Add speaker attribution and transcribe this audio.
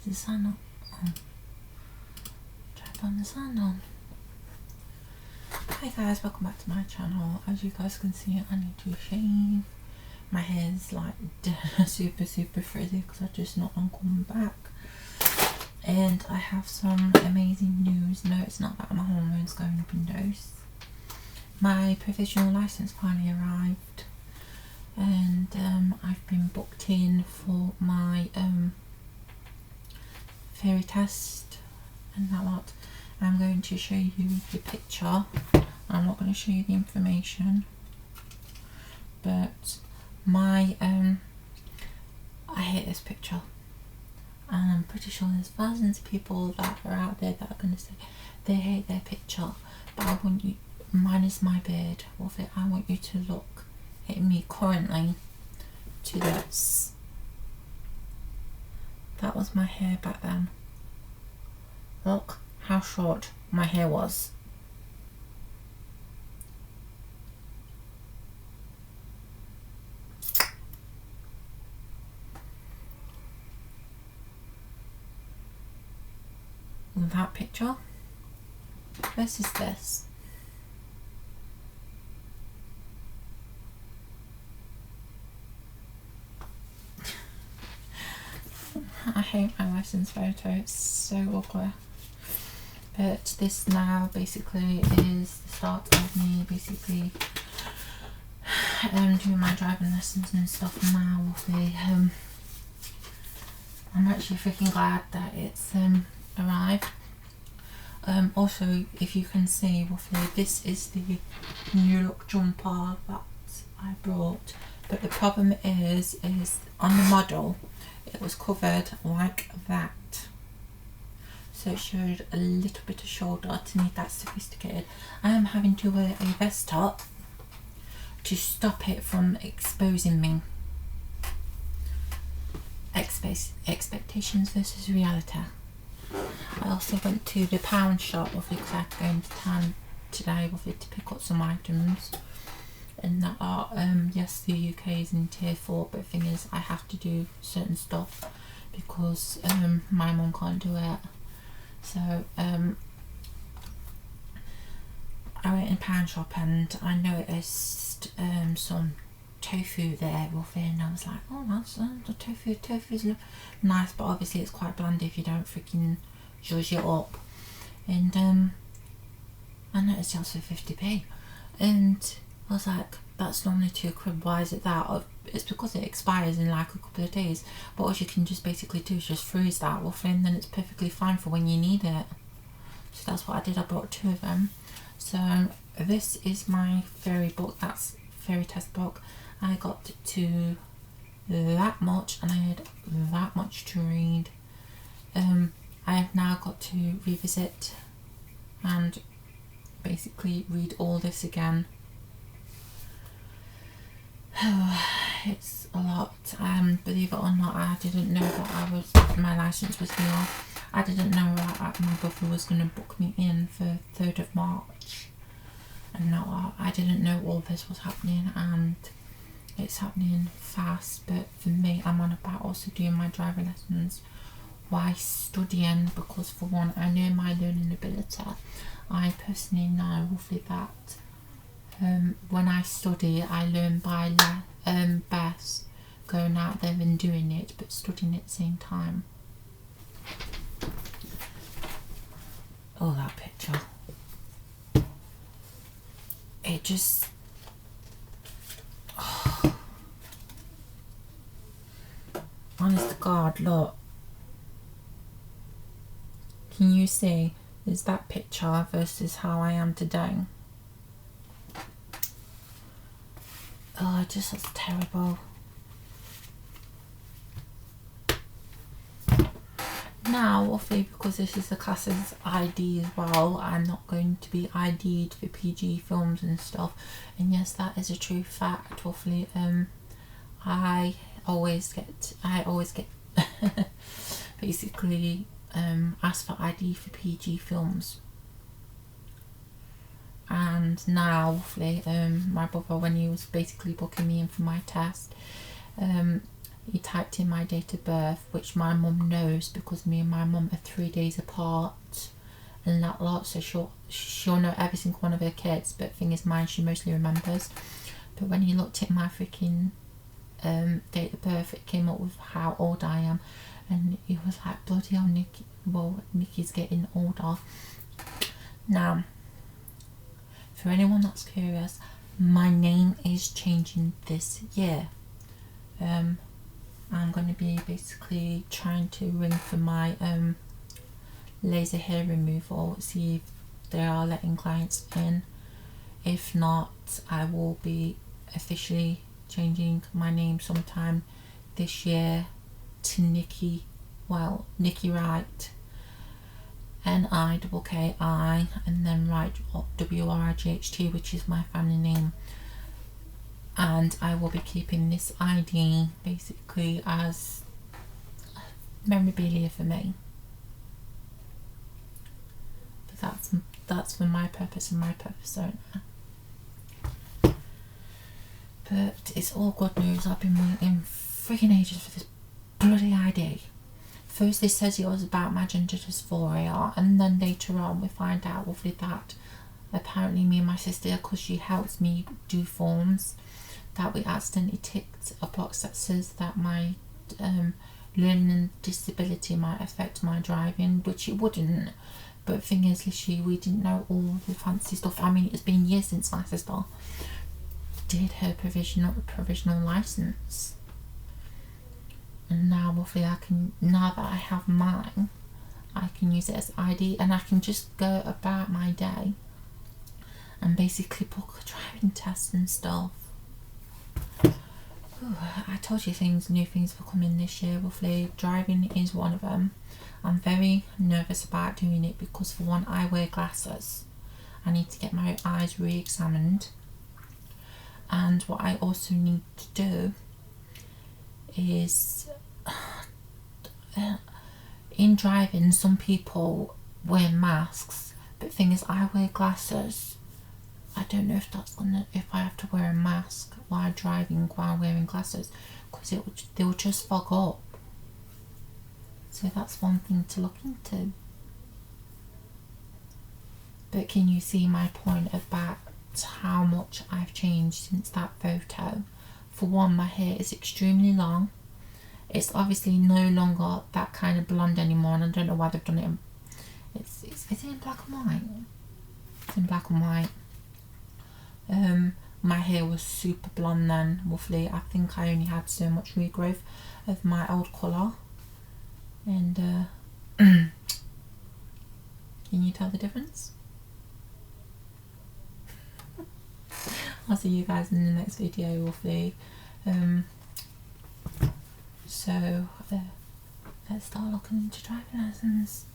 Speaker 1: Is the sun on? Oh. Try to turn the sun on. Hi guys, welcome back to my channel. As you guys can see, I need to shave. My hair's like super frizzy because I've just not long come back. And I have some amazing news. No, it's not that my hormones going up in dose. My provisional license finally arrived, and I've been booked in for my theory test and that lot. I'm going to show you the picture. I'm not going to show you the information, but my I hate this picture, and I'm pretty sure there's thousands of people that are out there that are going to say they hate their picture, but I want you, minus my beard with it, I want you to look at me currently to this. That was my hair back then. Look how short my hair was. That picture versus this. I hate my license photo, it's so ugly. But this now basically is the start of me basically doing my driving lessons and stuff now with the I'm actually freaking glad that it's arrived. Also, if you can see roughly, this is the new look jumper that I brought, but the problem is on the model it was covered like that, so it showed a little bit of shoulder. To me, that's sophisticated. I am having to wear a vest top to stop it from exposing me. Expectations versus reality. I also went to the pound shop because I had to go into town today with it to pick up some items, and that are yes, the UK is in tier 4, but the thing is I have to do certain stuff because my mum can't do it. So I went in pound shop and I noticed some tofu there with it, and I was like, oh, that's the tofu's nice, but obviously it's quite bland if you don't freaking zhuzh it up. And I noticed it was for 50p, and I was like, that's normally £2. Why is it that? It's because it expires in like a couple of days, but what you can just basically do is just freeze that with it, and then it's perfectly fine for when you need it. So that's what I did. I bought 2 of them. So this is my theory book, that's theory test book. I got to that much and I had that much to read. I have now got to revisit and basically read all this again. It's a lot. Believe it or not, I didn't know that my license was here. I didn't know that my brother was going to book me in for 3rd of March. And now I didn't know all this was happening, and it's happening fast. But for me, I'm on about also doing my driving lessons while studying, because for one, I know my learning ability. I personally know roughly that when I study, I learn by best going out there and doing it, but studying at the same time. Oh, that picture. It just... Oh. Honest to God, look. Can you see? Is that picture versus how I am today? Oh, it just looks terrible. Now, obviously, because this is the class's ID as well, I'm not going to be ID'd for PG films and stuff. And yes, that is a true fact. Roughly, I always get basically asked for ID for PG films. And now, roughly, my brother, when he was basically booking me in for my test, he typed in my date of birth, which my mum knows because me and my mum are 3 days apart and that lot, so she'll know every single one of her kids, but thing is mine she mostly remembers. But when he looked at my freaking date of birth, it came up with how old I am, and he was like, bloody hell, Nikki, well, Nikki's getting older. Now, for anyone that's curious, my name is changing this year. I'm going to be basically trying to ring for my laser hair removal, see if they are letting clients in. If not, I will be officially changing my name sometime this year to Nikki, well, Nikki Wright, Nikki, and then Wright, WRIGHT, which is my family name. And I will be keeping this ID basically as memorabilia for me. But that's for my purpose and my purpose only. But it's all good news. I've been waiting freaking ages for this bloody ID. First they said it was about my gender dysphoria, and then later on we find out roughly that apparently me and my sister, because she helps me do forms, that we accidentally ticked a box that says that my learning disability might affect my driving, which it wouldn't. But thing is, literally, we didn't know all the fancy stuff. I mean, it's been years since my sister did her provisional license, and now roughly now that I have mine, I can use it as ID, and I can just go about my day and basically book a driving test and stuff. Ooh, I told you new things were coming this year. Roughly, driving is one of them. I'm very nervous about doing it because, for one, I wear glasses. I need to get my eyes re-examined. And what I also need to do is, in driving, some people wear masks, but the thing is, I wear glasses. I don't know if I have to wear a mask while driving while wearing glasses, because they will just fog up. So that's one thing to look into. But can you see my point about how much I've changed since that photo? For one, my hair is extremely long. It's obviously no longer that kind of blonde anymore, and I don't know why they've done it. Is it in black and white? It's in black and white. My hair was super blonde then, roughly. I think I only had so much regrowth of my old colour. And can you tell the difference? I'll see you guys in the next video, roughly. So let's start looking into driving lessons.